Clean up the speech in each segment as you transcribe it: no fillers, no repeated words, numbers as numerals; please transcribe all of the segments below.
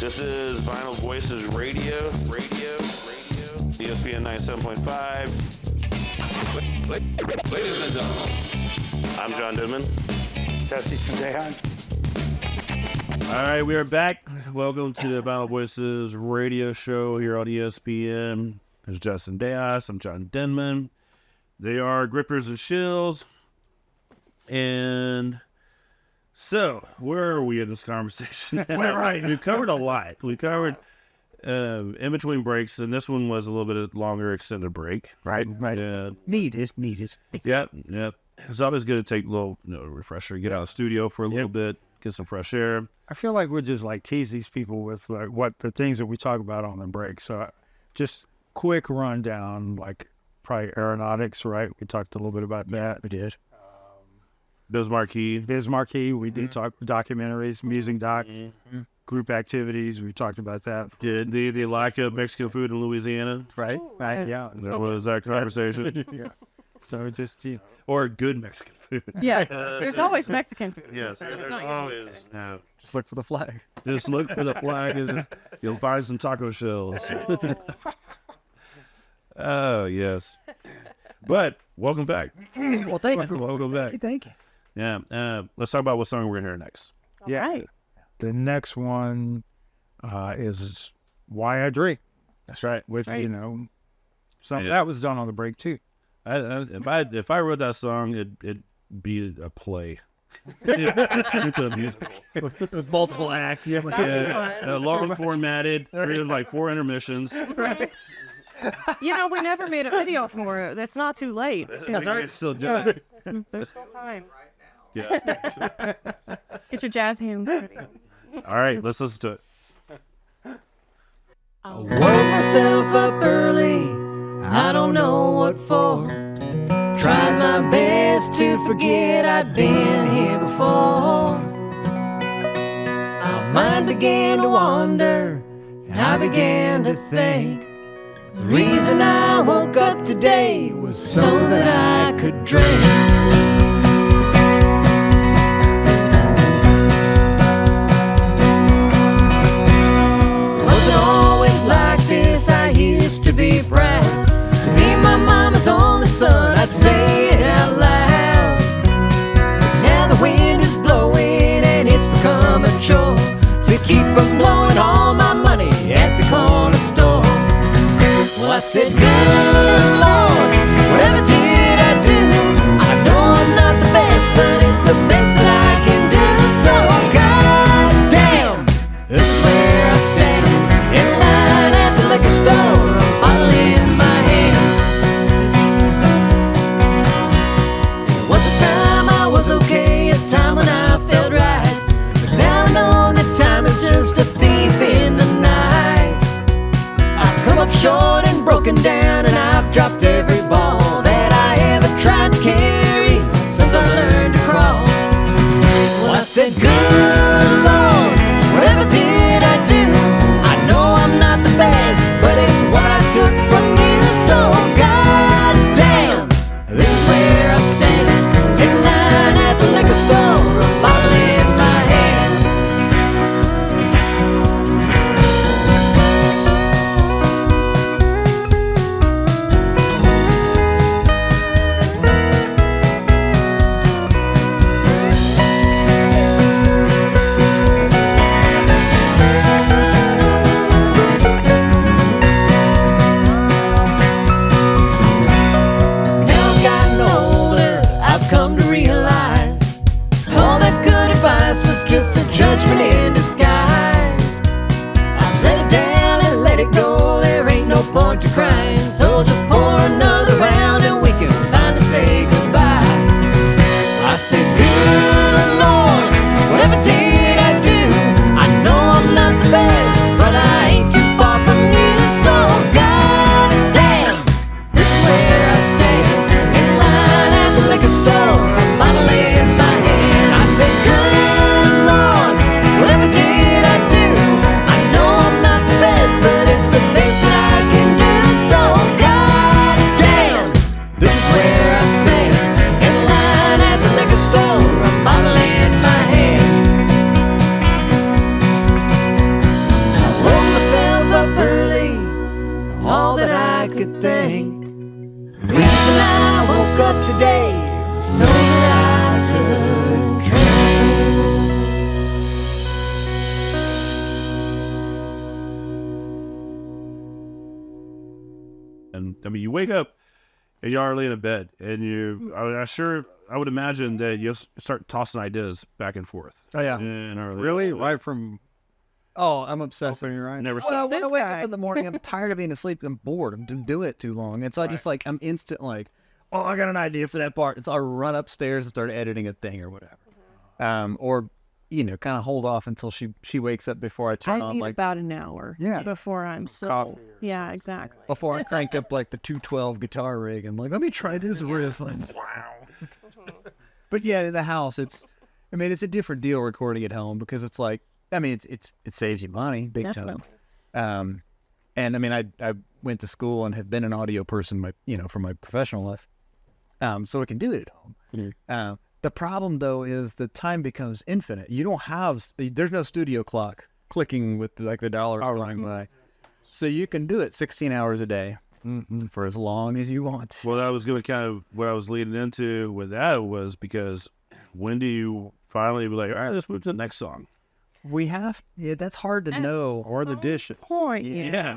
This is Vinyl Voices Radio, ESPN 97.5. Ladies and gentlemen, I'm John Denman. Tessie Sudehan. All right, we are back. Welcome to the Vinyl Voices Radio Show here on ESPN. There's Justin Deas. I'm John Denman. They are Grifters Shills. And so, where are we in this conversation? Right. We've covered a lot. We covered in between breaks, and this one was a little bit of longer extended break. Right. Needed. Yep. It's always good to take a little refresher, get out of the studio for a little bit, get some fresh air. I feel like we're just like tease these people with like what the things that we talk about on the break. So just quick rundown, like probably aeronautics, right? We talked a little bit about that. We did. Biz Marquee. We did talk documentaries, music doc, group activities. We talked about that. Did the lack of Mexican food in Louisiana. Right. Yeah. That was that conversation. Yeah. So just, Or good Mexican food. Yes, there's always Mexican food. Yes, It's just there's not always. No. just look for the flag. Just look for the flag and you'll find some taco shells. Oh, yes. But welcome back. Well, thank you. Welcome back. Thank you. Yeah. Let's talk about what song we're going to hear next. Yeah. Right. The next one is Why I Drink. That's right. With, right. something that was done on the break too. If I wrote that song, it'd be a play. It's a musical with multiple acts. Long formatted, like 4 intermissions. We never made a video for it. It's not too late. That's right. Still doing it. There's still time. Yeah. Get your jazz hands ready. All right, let's listen to it. I woke myself up early, I don't know what for. Tried my best to forget I'd been here before. My mind began to wander, and I began to think. The reason I woke up today was so that I could drink. Like this, I used to be proud to be my mama's only son. I'd say it out loud. But now the wind is blowing and it's become a chore to keep from blowing all my money at the corner store. Well, I said, good Lord, whatever did I do? I know I'm not the best, but it's the best that I can do. So goddamn, this is where I stand in line at the liquor store, a bottle in my hand. Once a time I was okay, a time when I felt right. But now I know that time is just a thief in the night. I've come up short and broken down, and I've dropped every ball that I ever tried to carry since I learned to crawl. Well, I said, good Lord, whatever did I do? I know I'm not the best, but it's what I took from you. So goddamn, this is where I stand in line at the liquor store, a bottle in my hand. I mean, you wake up and you are laying in bed, and I would imagine that you'll start tossing ideas back and forth. Oh yeah. Really? Right from Oh, I'm obsessed. opening your eyes? Never Well, when I This wake guy. up in the morning, I'm tired of being asleep. I'm bored. I'm doing it too long, and so I just like I'm instant like, oh, I got an idea for that part, and so I run upstairs and start editing a thing or whatever, or kind of hold off until she wakes up before I turn I on need like about an hour before I'm so. coffee Yeah, exactly. before I crank up like the 212 guitar rig and like let me try this riff. Like, wow. But yeah, in the house, it's a different deal recording at home because it's like it saves you money big Definitely. time. And I went to school and have been an audio person for my professional life. So I can do it at home. The problem though is the time becomes infinite. You don't have there's no studio clock clicking with like the dollars going by. So you can do it 16 hours a day for as long as you want. Well, that was going to kind of what I was leading into with that was because when do you finally be like, all right, let's move to the next song? We have, that's hard to know. or the dishes. Point.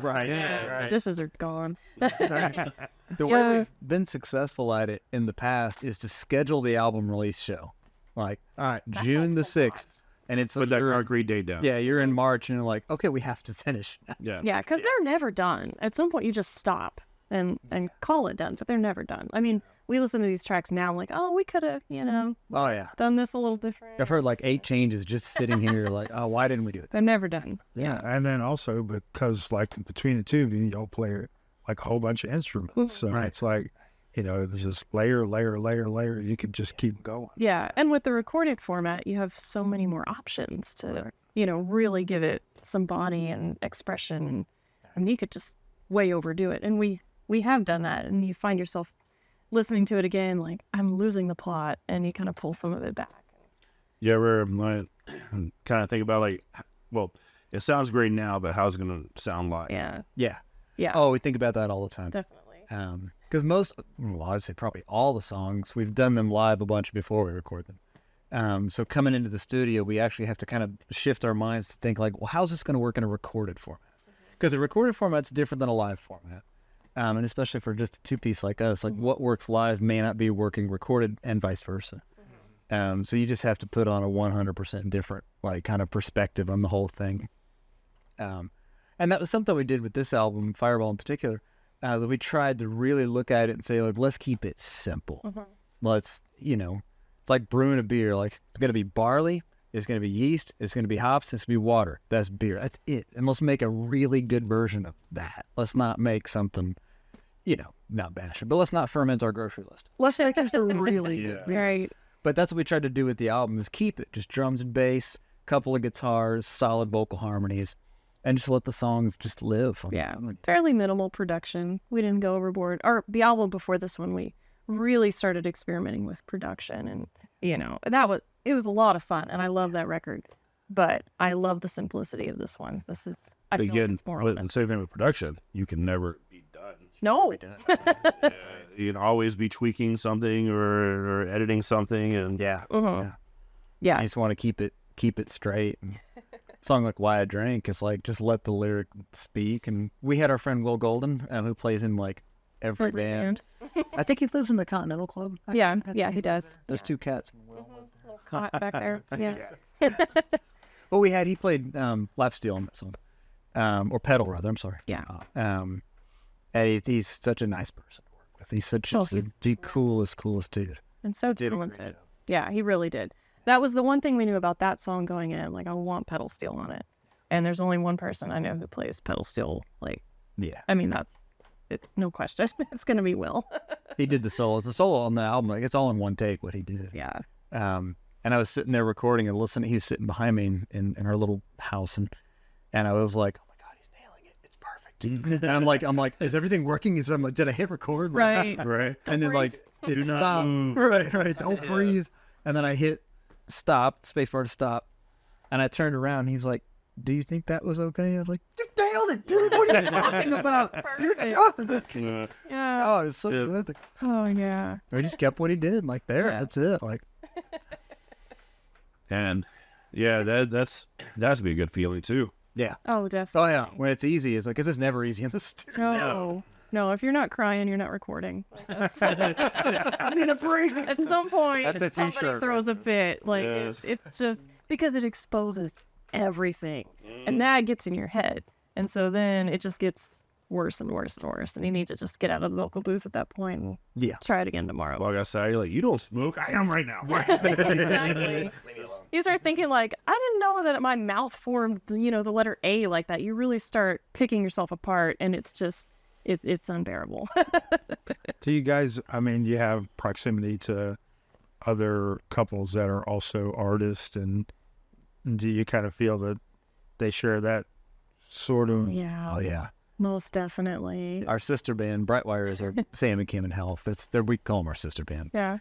Right. Dishes are gone. The way we've been successful at it in the past is to schedule the album release show. Like, all right, June the 6th. And it's Put that concrete date down. yeah, you're in March and you're like, okay, we have to finish. Yeah. Yeah, because they're never done. At some point, you just stop and call it done, but they're never done. I mean, we listen to these tracks now, like, oh, we could have, Oh, yeah. done this a little different. I've heard like 8 changes just sitting here like, oh, why didn't we do it? They're never done. Yeah, and then also because like between the two of you, y'all play like a whole bunch of instruments, so Right. it's like there's just layer. You could just keep going. Yeah, and with the recorded format, you have so many more options to, really give it some body and expression. And you could just way overdo it. And we have done that, and you find yourself listening to it again, like, I'm losing the plot, and you kind of pull some of it back. You ever kind of think about like, well, it sounds great now, but how's it going to sound live? Yeah, Yeah. yeah, Oh, we think about that all the time. definitely. Because I'd say probably all the songs, we've done them live a bunch before we record them. So coming into the studio, we actually have to kind of shift our minds to think like, well, how's this going to work in a recorded format? Because a recorded format's different than a live format. And especially for just a two-piece like us, like what works live may not be working recorded and vice versa. So you just have to put on a 100% different like kind of perspective on the whole thing. And that was something we did with this album, Fireball in particular. That we tried to really look at it and say, like, let's keep it simple. Let's, it's like brewing a beer. Like, it's going to be barley, it's going to be yeast, it's going to be hops, it's going to be water. That's beer. That's it. And let's make a really good version of that. Let's not make something, not bash it, but let's not ferment our grocery list. Let's make just a really good beer. Right. But that's what we tried to do with the album is keep it. Just drums and bass, couple of guitars, solid vocal harmonies, and just let the songs just live. Yeah, fairly minimal production. We didn't go overboard. Or the album before this one, we really started experimenting with production, and it was a lot of fun, and I love that record. But I love the simplicity of this one. I feel like Again, it's more and honest. same thing with production. You can never be done. No, You can always be tweaking something or editing something, and Yeah. yeah, I just want to keep it straight. And a song like Why I Drank is like just let the lyric speak. And we had our friend Will Golden, who plays in like every band. I think he lives in the Continental Club. Yeah, I yeah, think he does. There's 2 cats. And Will. Caught back there. Yeah. Well, he played lap steel on that song, or pedal rather. I'm sorry. Yeah. And he's such a nice person to work with. He's such the coolest dude. And so Did a great talented. job. Yeah, he really did. That was the one thing we knew about that song going in. Like, I want pedal steel on it. And there's only one person I know who plays pedal steel. Like, Yeah. I mean, it's no question. It's going to be Will. He did the solo. It's a solo on the album. Like it's all in one take what he did. Yeah. And I was sitting there recording and listening. He was sitting behind me in our little house, and I was like, "Oh my god, he's nailing it! It's perfect." And I'm like, "Is everything working?" I'm like, "Did I hit record?" Like, Right. right. And then like it Do not stopped. move. Right. Don't breathe. And then I hit stop, spacebar to stop, and I turned around. And he's like, "Do you think that was okay?" I was like, "You nailed it, dude! What are you talking about? You're awesome." Yeah. Oh, it's so Yeah. good. Oh, yeah. He just kept what he did. Like there, Yeah. that's it. Like. And yeah, that's to be a good feeling too. Yeah. Oh, definitely. Oh yeah. When it's easy, it's like, 'cause it's never easy in the studio. No. No, if you're not crying, you're not recording. I need a break. At some point, That's a somebody t-shirt. throws a fit. Like Yes. it's just because it exposes everything, and that gets in your head, and so then it just gets worse and worse and worse, and you need to just get out of the vocal booth at that point and try it again tomorrow. Like I said, you're like, you don't smoke. I am right now. Exactly. You start thinking like, I didn't know that my mouth formed, the letter A like that. You really start picking yourself apart, and it's just, it's unbearable. Do you guys, I mean, you have proximity to other couples that are also artists, and do you kind of feel that they share that sort of? Yeah. Oh yeah. Most definitely. Our sister band, Brightwire, is our Sam and Kim and Health. We call them our sister band. Yeah.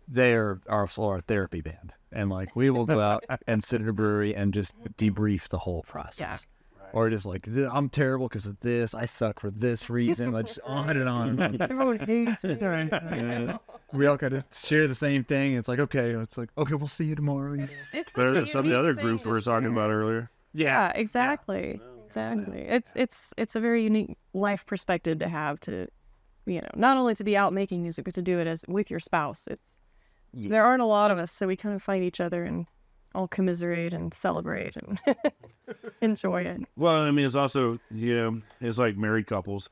They're also our therapy band, and like we will go out and sit at a brewery and just debrief the whole process. Yeah. Or just like, I'm terrible because of this. I suck for this reason. Like just on and on. Everyone hates me. We all kind of share the same thing. It's like, okay, we'll see you tomorrow. It's There's some of the other groups we were talking about earlier. Yeah, exactly. Exactly. It's a very unique life perspective to have, to, not only to be out making music, but to do it as with your spouse. There aren't a lot of us, so we kind of find each other and all commiserate and celebrate and enjoy it. Well, I mean, it's also, it's like married couples.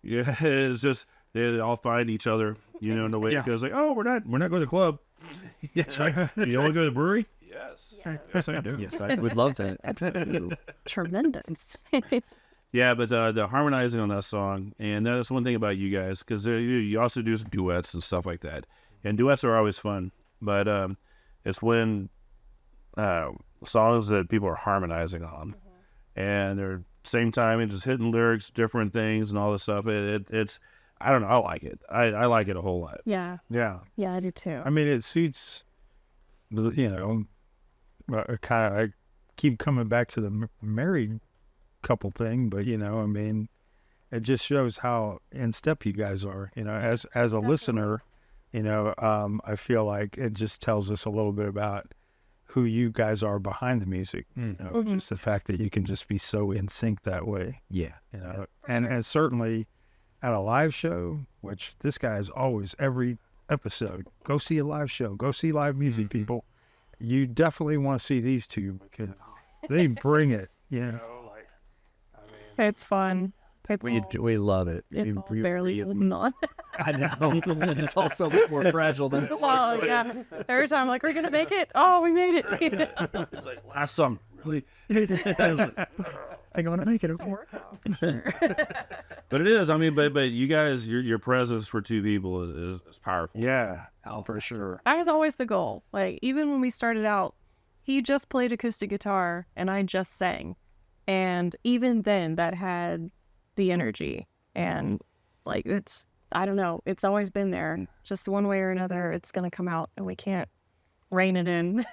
Yeah, it's just they all find each other, in the way it goes like, oh, we're not going to the club. That's right. You want to go to the brewery? Yes. Yes, I do. Yes, I would love that. Tremendous. Yeah, but the harmonizing on that song, and that's one thing about you guys, because you also do some duets and stuff like that. And duets are always fun, but it's when songs that people are harmonizing on, and they're same time and just hitting lyrics, different things, and all this stuff. It's I don't know, I like it. I like it a whole lot. Yeah. Yeah. Yeah, I do too. I mean, it suits, I keep coming back to the married couple thing, but, I mean, it just shows how in step you guys are, as a listener, I feel like it just tells us a little bit about who you guys are behind the music. Just the fact that you can just be so in sync that way. Yeah. And certainly at a live show, which this guy is always every episode, go see a live show, go see live music, people. You definitely want to see these two because they bring it, It's fun. We love it. It's all barely holding on. I know. It's all so much more fragile than it was. Oh, yeah. Every time I'm like, we're going to make it. Oh, we made it. It's like last song, really. I want to make it. It's a workout, for sure. But it is. I mean, but you guys, your presence for two people is powerful. Yeah, Oh, for sure. That was always the goal. Like, even when we started out, he just played acoustic guitar and I just sang. And even then, that had the energy. And, like, I don't know. It's always been there. Just one way or another, it's going to come out and we can't rein it in.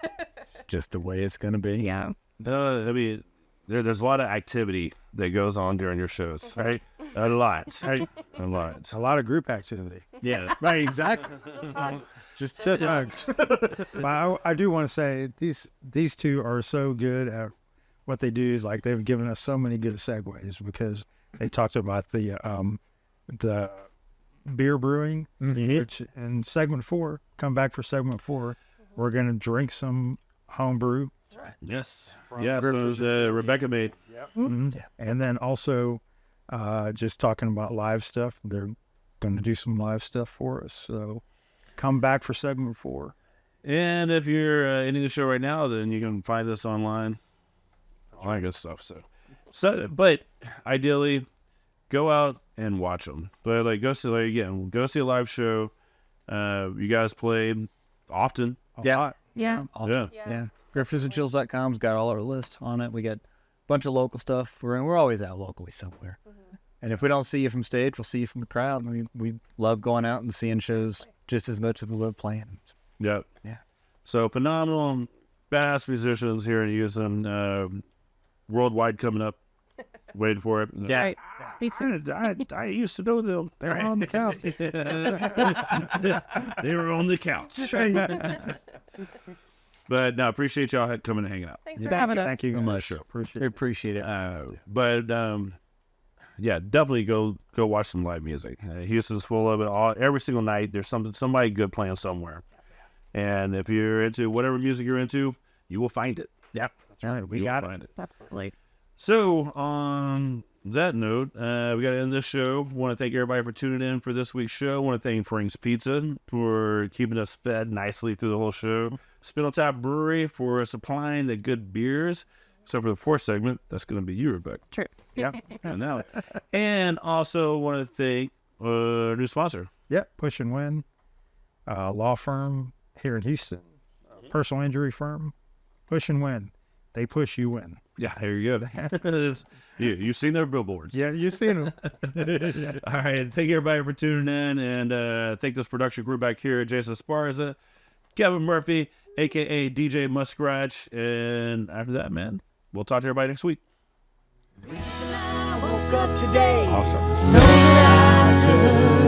Just the way it's going to be. Yeah. No, I mean, there's a lot of activity that goes on during your shows, right? A lot, right? A lot. It's a lot of group activity. Yeah. Right. Exactly. Just hugs. Just hugs. But I do want to say these two are so good at what they do. Is like they've given us so many good segues because they talked about the beer brewing, which in segment 4, come back for segment 4, we're going to drink some homebrew. Yes. Yeah, so Rebecca made. And then also just talking about live stuff. They're going to do some live stuff for us. So come back for segment 4. And if you're ending the show right now, then you can find this online. All that good stuff. So, but ideally, go out and watch them. But go see a live show. You guys play often. A lot. Yeah. Yeah. Griftersandchills.com's got all our list on it. We got a bunch of local stuff. We're always out locally somewhere. And if we don't see you from stage, we'll see you from the crowd. We love going out and seeing shows just as much as we love playing. Yep. Yeah. So phenomenal, badass musicians here in Houston. Worldwide coming up. Waiting for it. Yeah. Right. Me too. I used to know them. They're on the couch. They were on the couch. But no, appreciate y'all coming and hanging out. Thanks for having us. Thank you so much. Sure. We appreciate it. But yeah, definitely go watch some live music. Houston's full of it. Every single night, there's somebody good playing somewhere. And if you're into whatever music you're into, you will find it. Yep. We got it. Absolutely. So on that note, we got to end this show. Want to thank everybody for tuning in for this week's show. Want to thank Frank's Pizza for keeping us fed nicely through the whole show. Spin on Tap Brewery for supplying the good beers. Except for the fourth segment, that's going to be you, Rebecca. True. Yeah. And also want to thank our new sponsor. Yeah. Push and Win, law firm here in Houston, personal injury firm. Push and Win. They push, you win. Yeah, here you go. You've seen their billboards. Yeah, you've seen them. All right. Thank everybody for tuning in. And thank this production group back here, Jason Esparza, Kevin Murphy, a.k.a. DJ Muskratch. And after that, man, we'll talk to everybody next week. I woke up today Awesome. so that I could